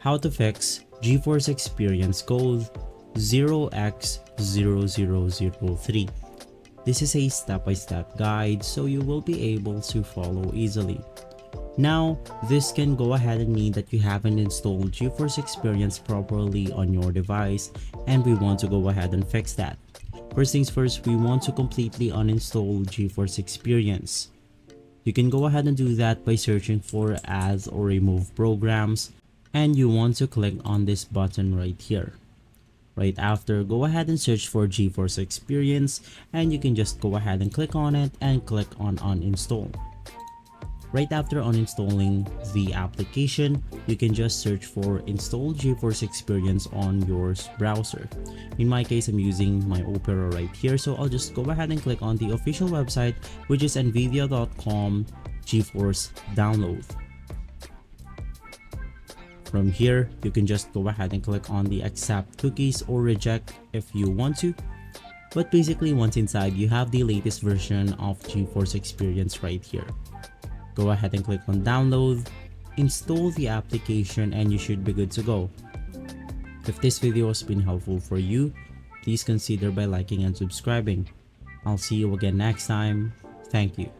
how to fix GeForce Experience code 0x0003. This is a step-by-step guide so you will be able to follow easily. Now, this can go ahead and mean that you haven't installed GeForce Experience properly on your device, and we want to go ahead and fix that. First things first, we want to completely uninstall GeForce Experience. You can go ahead and do that by searching for Add or Remove Programs, and you want to click on this button right here. Right after, go ahead and search for GeForce Experience, and you can just go ahead and click on it and click on Uninstall. Right after uninstalling the application, you can just search for Install GeForce Experience on your browser. In my case, I'm using my Opera right here, so I'll just go ahead and click on the official website, which is nvidia.com GeForce download. From here, you can just go ahead and click on the accept cookies or reject if you want to. But basically, once inside, you have the latest version of GeForce Experience right here. Go ahead and click on download, install the application, and you should be good to go. If this video has been helpful for you, please consider by liking and subscribing. I'll see you again next time. Thank you.